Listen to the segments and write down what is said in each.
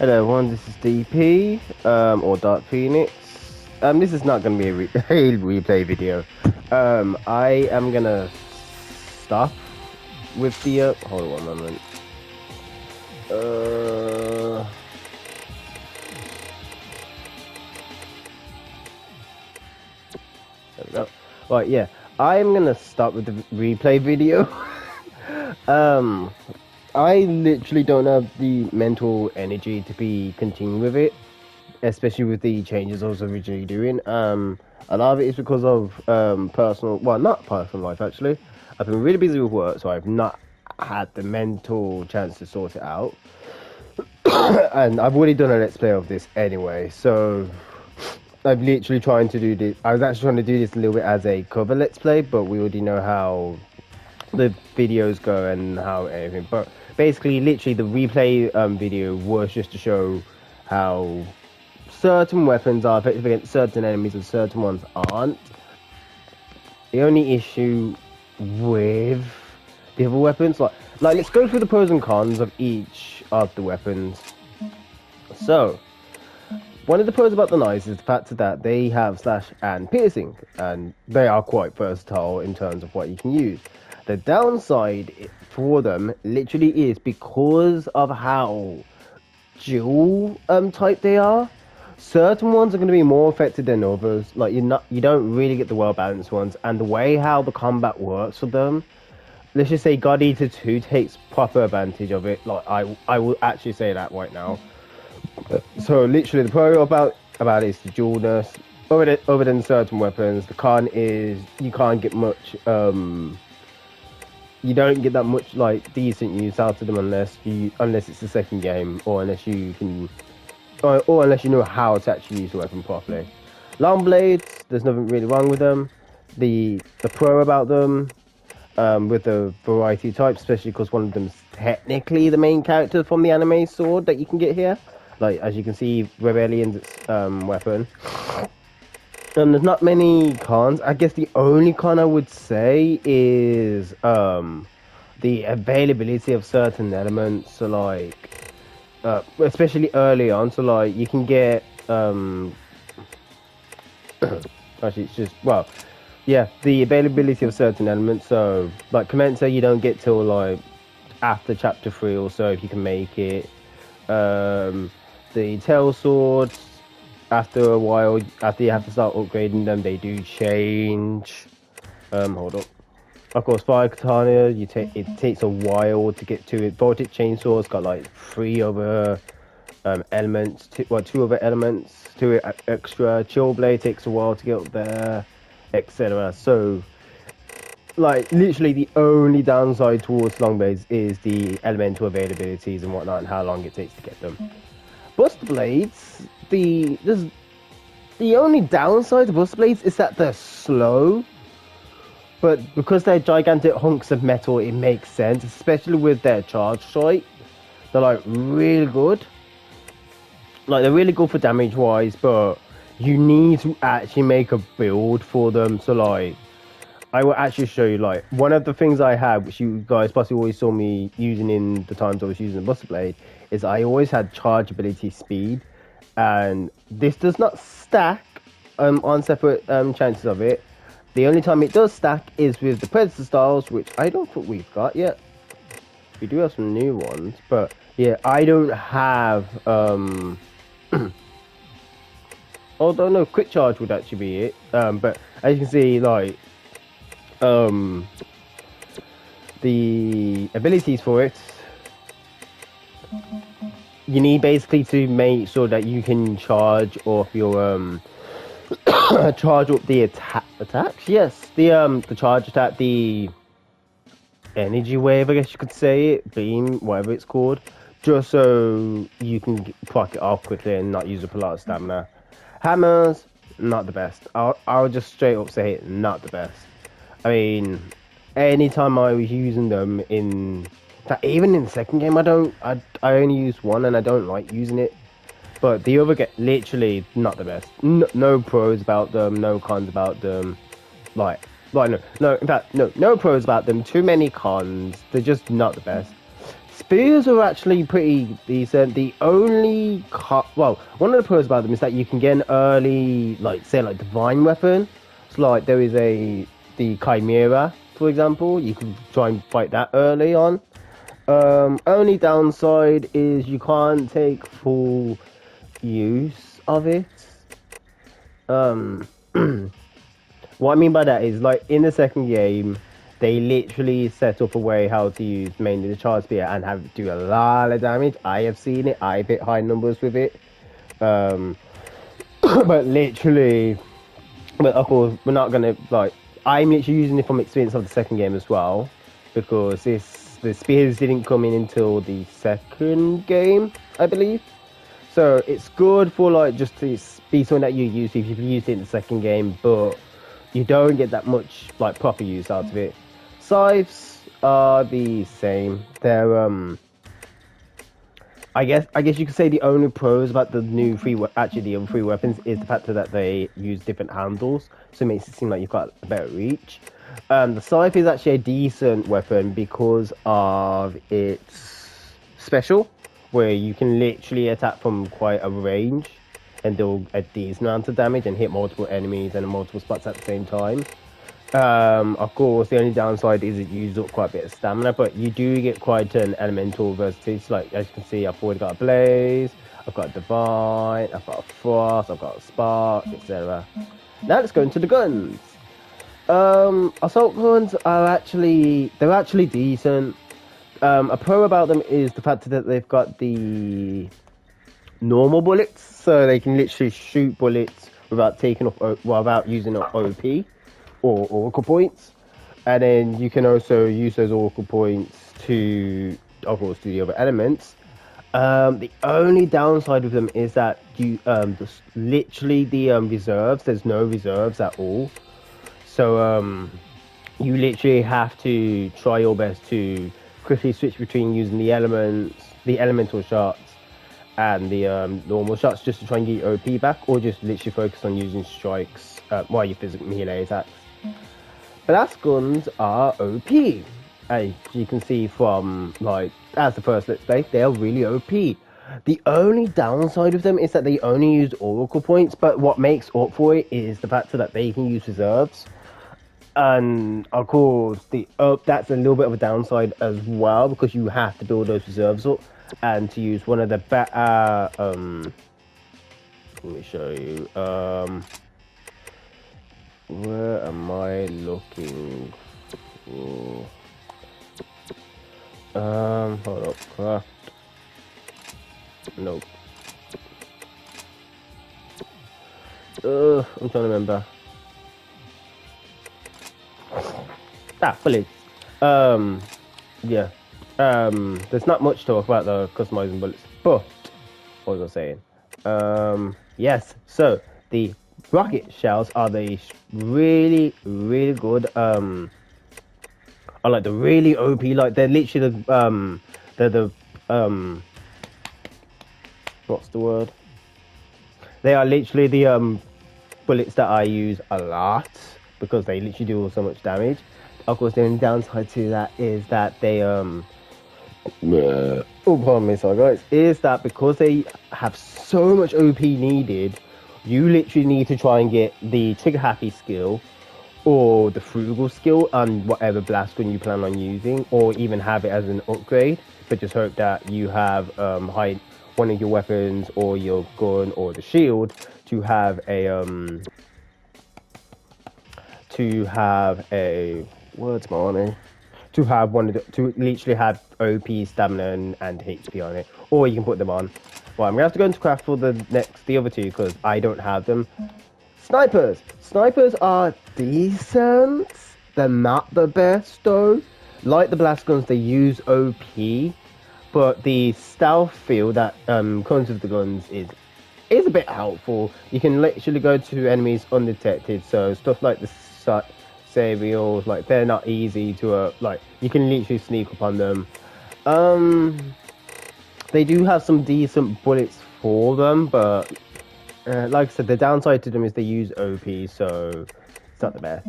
Hello everyone, this is DP, or Dark Phoenix. This is not going to be a replay video. I am going to stop with the, hold on one moment. There we go. Right, yeah, I'm going to stop with the replay video. I literally don't have the mental energy to be continuing with it, especially with the changes I was originally doing. A lot of it is because of not personal life actually. I've been really busy with work, so I've not had the mental chance to sort it out. And I've already done a let's play of this anyway, so I'm literally trying to do this. I was actually trying to do this a little bit as a cover let's play, but we already know how the videos go and how everything. But basically, literally, the replay video was just to show how certain weapons are effective against certain enemies and certain ones aren't. The only issue with the other weapons, like let's go through the pros and cons of each of the weapons. So, one of the pros about the knives is the fact that they have slash and piercing, and they are quite versatile in terms of what you can use. The downside for them literally is because of how dual type they are. Certain ones are going to be more effective than others. Like you don't really get the well balanced ones, and the way how the combat works for them. Let's just say God Eater 2 takes proper advantage of it. Like I will actually say that right now. So literally the pro about it is the dualness. Other than certain weapons, the con is you can't get much. You don't get that much like decent use out of them unless it's the second game, or unless you can, or unless you know how to actually use the weapon properly. Long blades, there's nothing really wrong with them. The pro about them, with the variety of types, especially because one of them's technically the main character from the anime sword that you can get here. Like as you can see, Rebellion's weapon. There's not many cons. I guess the only con I would say is the availability of certain elements. So like, especially early on. So like you can get actually it's just the availability of certain elements. So like Commencer, you don't get till like after chapter 3 or so if you can make it. The tail swords, after a while, after you have to start upgrading them, they do change. Hold up. Of course, fire katana, it takes a while to get to it. Voltic chainsaw's got like 3 other elements, 2 other elements to it extra. Chill blade takes a while to get up there, etc. So, like, literally the only downside towards long blades is the elemental availabilities and whatnot, and how long it takes to get them. Buster blades, the only downside to Buster blades is that they're slow, but because they're gigantic hunks of metal, it makes sense, especially with their charge strike. They're like really good. Like they're really good for damage wise, but you need to actually make a build for them. So like, I will actually show you like one of the things I had, which you guys possibly always saw me using in the times I was using the Buster blade, is I always had charge ability speed, and this does not stack on separate chances of it. The only time it does stack is with the Predator styles, which I don't think we've got yet. We do have some new ones, but yeah, I don't have although no, quick charge would actually be it. But as you can see, like the abilities for it, you need basically to make sure that you can charge off your charge up the attacks. Yes, the charge attack, the energy wave, I guess you could say it, beam, whatever it's called, just so you can proc it off quickly and not use up a lot of stamina. Hammers, not the best. I'll just straight up say it, not the best. I mean, anytime I was using them in fact, even in the second game, I only used one and I don't like using it. But the other get literally not the best. No pros about them, no cons about them. No, in fact, no pros about them. Too many cons. They're just not the best. Spears are actually pretty decent. The only well, one of the pros about them is that you can get an early, like say, like divine weapon. So like there is the Chimera, for example. You can try and fight that early on. Only downside is you can't take full use of it. Um, what I mean by that is like in the second game, they literally set up a way how to use mainly the charge spear and have do a lot of damage. I have seen it. I've hit high numbers with it. Um, but literally, but of course, we're not gonna like. I'm literally using it from experience of the second game as well, because the spears didn't come in until the second game, I believe. So it's good for like just to be something that you use if you've used it in the second game, but you don't get that much like proper use out of it. Scythes are the same. They're I guess you could say the only pros about the new actually the other three weapons is the fact that they use different handles, so it makes it seem like you've got a better reach. The scythe is actually a decent weapon because of its special, where you can literally attack from quite a range and do a decent amount of damage and hit multiple enemies and multiple spots at the same time. Of course, the only downside is it uses up quite a bit of stamina, but you do get quite an elemental versatility. Like as you can see, I've already got a blaze, I've got a divine, I've got a frost, I've got a spark, etc. Now let's go into the guns. Assault guns are they're actually decent. A pro about them is the fact that they've got the normal bullets, so they can literally shoot bullets without taking off, without using an OP or oracle points, and then you can also use those oracle points to, of course, do the other elements. The only downside of them is that you literally the reserves. There's no reserves at all, so you literally have to try your best to quickly switch between using the elemental shots, and the normal shots just to try and get your OP back, or just literally focus on using strikes while you physical melee attacks. Blast guns are OP. As you can see from like as the first let's play, they are really OP. The only downside of them is that they only use oracle points, but what makes up for it is the fact that they can use reserves. And of course, that's a little bit of a downside as well, because you have to build those reserves up and to use one of the better. Let me show you. Where am I looking for? Hold up, craft. Nope. I'm trying to remember. Bullets. Yeah. There's not much to talk about the customizing bullets, but what was I saying? Yes. So the rocket shells are the really good. Are like the really OP. Like they're literally the what's the word? They are literally the bullets that I use a lot, because they literally do so much damage. Of course, the only downside to that is that they oh, pardon me, sorry guys, is that because they have so much OP needed, you literally need to try and get the trigger happy skill or the frugal skill on whatever blast gun you plan on using, or even have it as an upgrade, but just hope that you have one of your weapons or your gun or the shield to have a words money to have one of to literally have OP stamina and HP on it, or you can put them on. Well, I'm gonna have to go into craft for the other two because I don't have them. Snipers are decent. They're not the best though. Like the blast guns, they use OP, but the stealth feel that comes with the guns is a bit helpful. You can literally go to enemies undetected, so stuff like the Sabriels, like they're not easy to like you can literally sneak up on them. They do have some decent bullets for them, but like I said, the downside to them is they use OP, so it's not the best.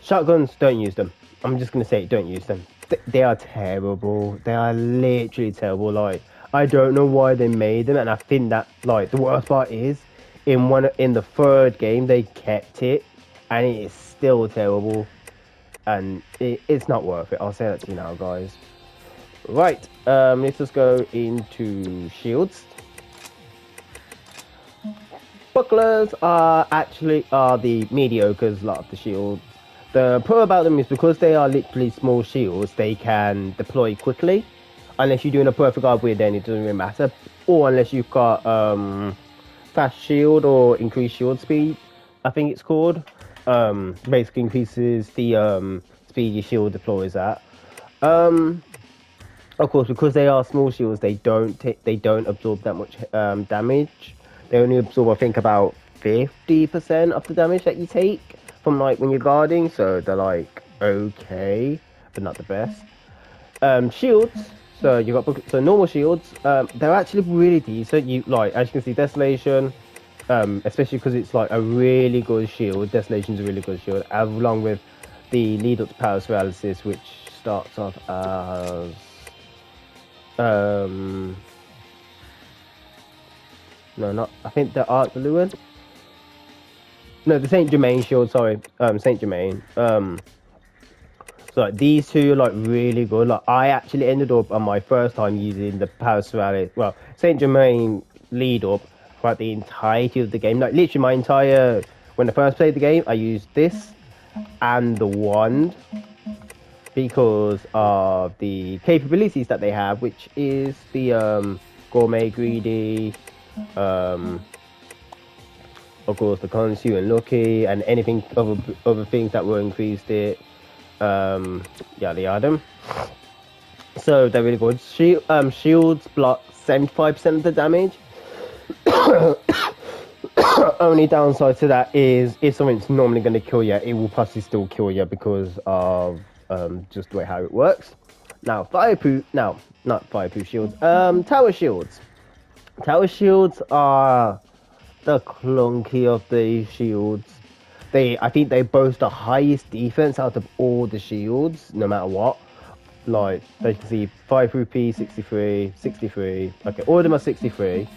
Shotguns, don't use them. I'm just gonna say it, don't use them. They are terrible. They are literally terrible. Like, I don't know why they made them, and I think that like the worst part is in the third game they kept it, and it is still terrible, and it's not worth it. I'll say that to you now, guys. Right, let's just go into shields. Bucklers are the mediocres lot of the shields. The pro about them is because they are literally small shields, they can deploy quickly. Unless you're doing a perfect guard with, then it doesn't really matter. Or unless you've got fast shield or increased shield speed, I think it's called. Basically increases the speed your shield deploys at. Of course, because they are small shields, they don't absorb that much damage. They only absorb, I think, about 50% of the damage that you take from like when you're guarding. So they're like okay, but not the best. Shields. So you got normal shields. They're actually really decent. You like, as you can see, Desolation. Especially because it's like a really good shield. Desolation's a really good shield, along with the lead up to Power's Paralysis, which starts off as no, not. I think the Art Lewin. No, the Saint Germain shield. Sorry, Saint Germain. So like, these two are like really good. Like, I actually ended up on my first time using the Paris Rally. Well, Saint Germain lead up throughout the entirety of the game. Like literally my entire when I first played the game, I used this and the wand because of the capabilities that they have, which is the gourmet greedy, of course the consume and lucky, and anything other things that will increase it. Yada yada. So they're really good. Shields block 75% of the damage. Only downside to that is if something's normally going to kill you, it will possibly still kill you because of just the way how it works. Now fireproof. Now not fireproof shields. Tower shields. Tower shields are the clunky of the shields. I think they boast the highest defense out of all the shields, no matter what. Like, as you can see, 5 rupee, 63, 63. Okay, all of them are 63.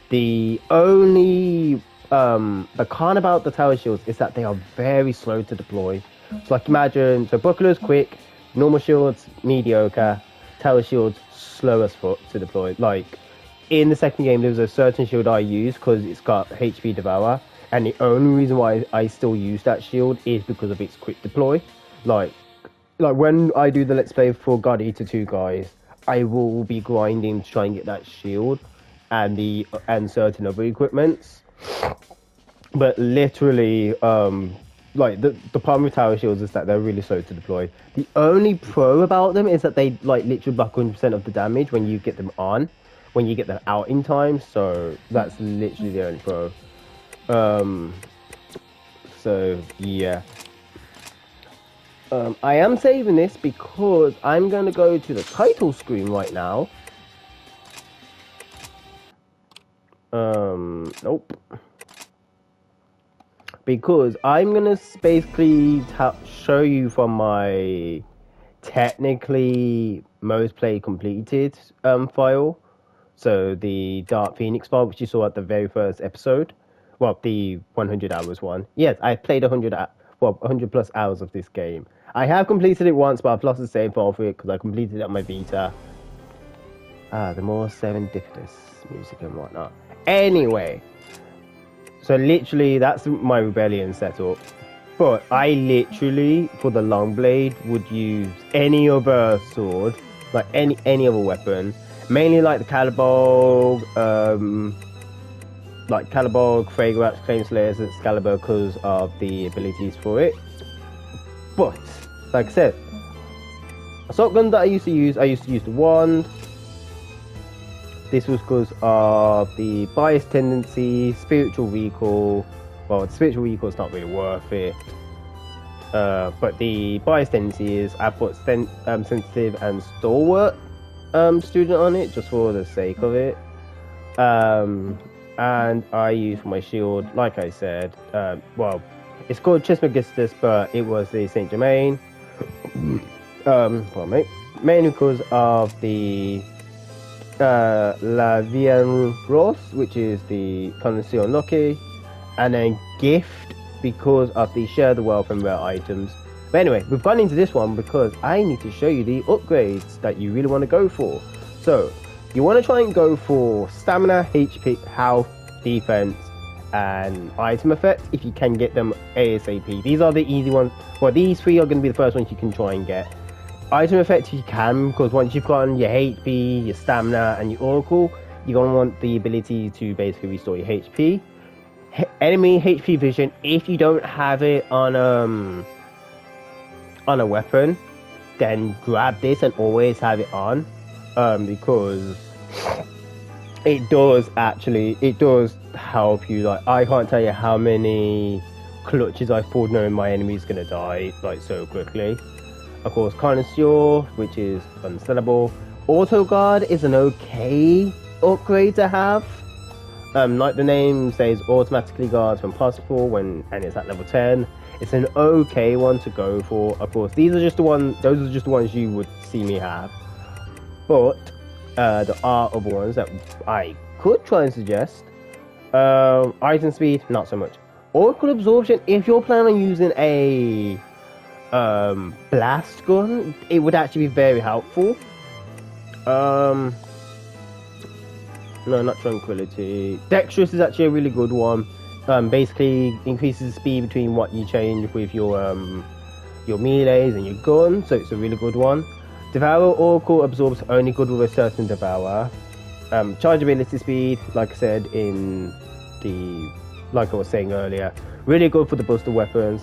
The only the con about the tower shields is that they are very slow to deploy. So like imagine, so buckler's quick, normal shields mediocre, tower shields slow as fuck to deploy. Like in the second game, there was a certain shield I used because it's got HP Devour. And the only reason why I still use that shield is because of its quick deploy. Like when I do the Let's Play for God Eater 2, guys, I will be grinding to try and get that shield and certain other equipments. But literally, like the problem with tower shields is that they're really slow to deploy. The only pro about them is that they like literally block 100% of the damage when you get them on, when you get them out in time. So that's literally the only pro. So yeah, I am saving this because I'm going to go to the title screen right now. Nope. Because I'm going to basically show you from my technically most play completed file. So the Dark Phoenix file, which you saw at the very first episode. Well, the 100 hours one. Yes, I played 100 plus hours of this game. I have completed it once, but I've lost the save file for it because I completed it on my Vita. The more serendipitous music and whatnot. Anyway, so literally that's my Rebellion setup. But I literally, for the long blade, would use any other sword, like any other weapon. Mainly like the Calibog, Fragrance, Claim Slayers, and Excalibur because of the abilities for it. But, like I said, assault gun that I used to use the wand. This was because of the bias tendency, spiritual recall. Well, spiritual recall is not really worth it. But the bias tendency is I put sensitive and stalwart student on it just for the sake of it. And I use for my shield, like I said, well, it's called Trismegistus, but it was the Saint Germain. Pardon me. mainly because of the Lavian Ross, which is the Connoisseur Unlucky, and then Gift because of the Share the Wealth and Rare Items. But anyway, we've gone into this one because I need to show you the upgrades that you really want to go for. So, you want to try and go for Stamina, HP, Health, Defense, and Item Effect if you can get them ASAP. These are the easy ones. Well, these three are going to be the first ones you can try and get. Item Effect you can, because once you've gotten your HP, your Stamina, and your Oracle, you're going to want the ability to basically restore your HP. Enemy HP Vision, if you don't have it on a weapon, then grab this and always have it on, because it does help you. Like, I can't tell you how many clutches I've pulled knowing my enemy's gonna die like so quickly. Of course, Connoisseur, which is unsellable. Auto Guard is an okay upgrade to have. Like the name says, automatically guards when possible and it's at level 10. It's an okay one to go for. Of course, those are just the ones you would see me have. But there are other ones that I could try and suggest. Item Speed, not so much. Oracle Absorption, if you're planning on using a blast gun, it would actually be very helpful. No, not Tranquility. Dexterous is actually a really good one. Basically increases the speed between what you change with your melees and your gun, so it's a really good one. Devour Oracle absorbs only good with a certain Devourer. Chargeability speed, like I said like I was saying earlier, really good for the buster weapons.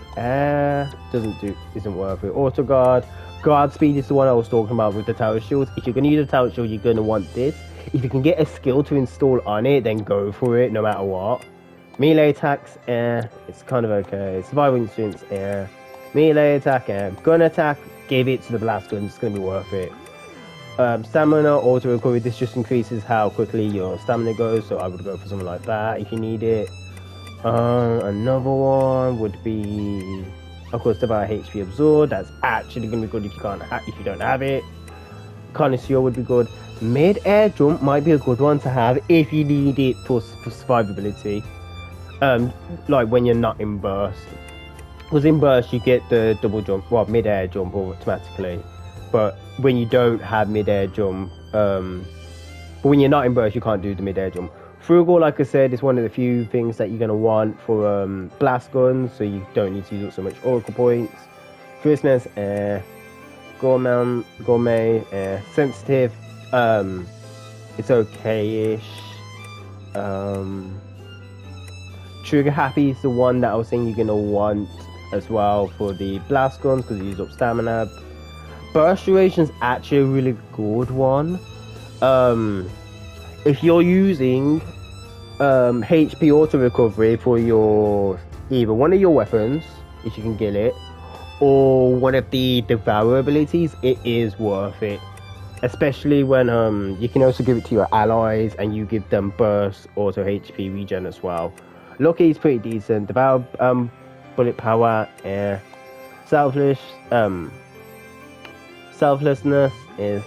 Isn't worth it. Auto Guard. Guard speed is the one I was talking about with the tower shields. If you're going to use a tower shield, you're going to want this. If you can get a skill to install on it, then go for it no matter what. Melee attacks, it's kind of okay. Survival instincts, melee attack, gun attack, give it to the blast gun, it's going to be worth it. Stamina, auto recovery, this just increases how quickly your stamina goes, so I would go for something like that if you need it. Another one would be, of course, Devour HP Absorb. That's actually going to be good if you don't have it. Connoisseur would be good. Mid-air jump might be a good one to have if you need it for survivability. Like when you're not in burst. Because in burst you get the double jump, well, mid-air jump automatically. But when you don't have mid-air jump, but when you're not in burst, you can't do the mid-air jump. Frugal, like I said, is one of the few things that you're going to want for blast guns, so you don't need to use up so much Oracle points. Fierceness, Gourmet, Sensitive, it's okay-ish. Trigger Happy is the one that I was saying you're going to want as well for the blast guns, because you use up stamina. Burst Duration is actually a really good one. If you're using HP auto recovery for either one of your weapons, if you can get it, or one of the Devour abilities, it is worth it. Especially when you can also give it to your allies and you give them burst auto HP regen as well. Lucky is pretty decent. Devour bullet power, selflessness is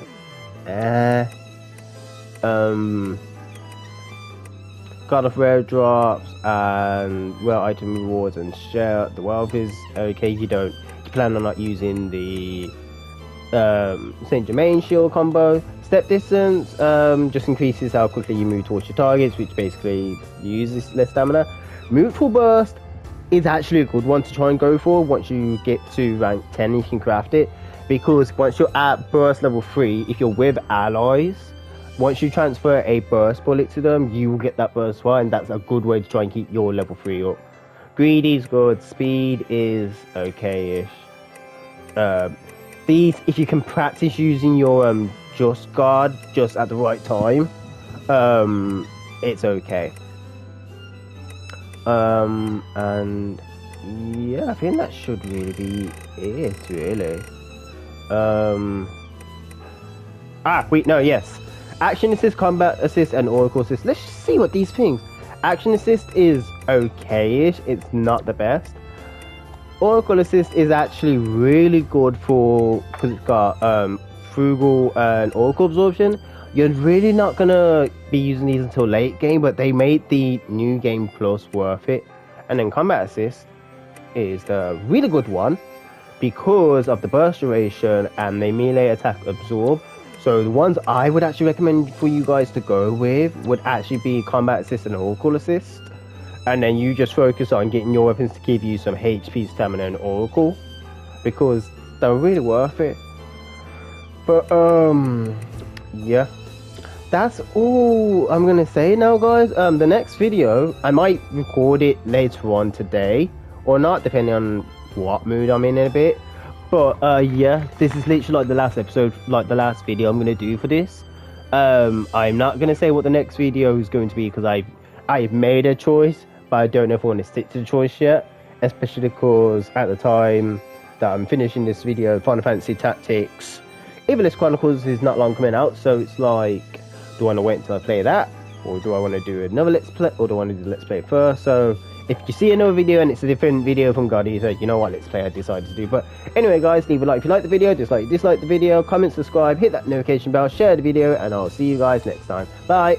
God of Rare drops and rare item rewards and share the wealth is okay. You plan on not using the Saint Germain shield combo. Step distance just increases how quickly you move towards your targets, which basically uses less stamina. Move full burst is actually a good one to try and go for once you get to rank 10 and you can craft it, because once you're at burst level 3, if you're with allies, once you transfer a burst bullet to them, you will get that burst fire, and that's a good way to try and keep your level 3 up. Greedy is good. Speed is okay-ish. These, if you can practice using your Just Guard just at the right time, it's okay. And yeah, I think that should really be it, really. Yes. Action assist, combat assist, and oracle assist. Let's see what these things. Action assist is okay-ish. It's not the best. Oracle assist is actually really good because it's got frugal and oracle absorption, you're really not gonna be using these until late game, but they made the new game plus worth it. And then combat assist is the really good one because of the burst duration and the melee attack absorb. So the ones I would actually recommend for you guys to go with would actually be combat assist and oracle assist. And then you just focus on getting your weapons to give you some HP, stamina, and oracle, because they're really worth it. But yeah, that's all I'm gonna say now, guys. The next video I might record it later on today or not, depending on what mood I'm in a bit. But yeah, this is literally like the last episode, like the last video I'm gonna do for this. I'm not gonna say what the next video is going to be because I've made a choice, but I don't know if I want to stick to the choice yet, especially because at the time that I'm finishing this video, Final Fantasy Tactics Evilist Chronicles is not long coming out, so it's like, do I want to wait until I play that, or do I want to do another let's play, or do I want to do let's play first? So if you see another video and it's a different video from God, you say, you know what, let's play I decided to do. But anyway, guys, leave a like if you like the video, dislike the video, comment, subscribe, hit that notification bell, share the video, and I'll see you guys next time. Bye.